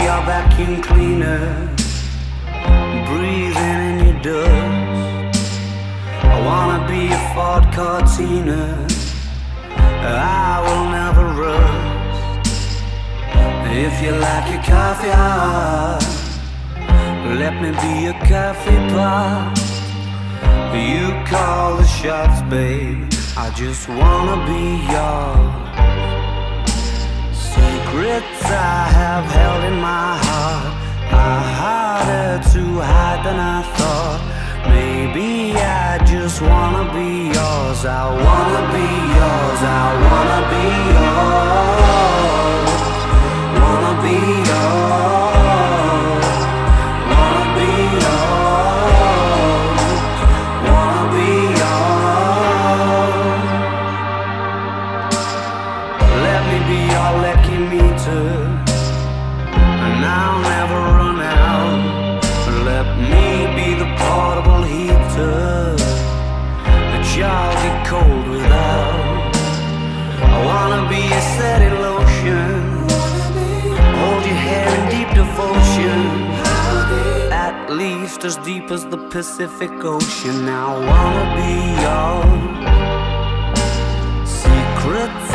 your vacuum cleaner, breathing in your dust. I wanna be a Ford Cortina, I will never rust. If you like your coffee hot, let me be a coffee pot. You call the shots, babe, I just wanna be yours. Secrets I have held in my heart are harder to hide than I thought. Maybe I just wanna be yours. I wanna be yours. I wanna be yours. Wanna be yours. Wanna be yours. Wanna be yours. Let me be your lucky meter, and I'll never run out. Let me be the portable heater that y'all get cold without. I wanna be a steady lotion, hold your hair in deep devotion, at least as deep as the Pacific Ocean. I wanna be yours. Secrets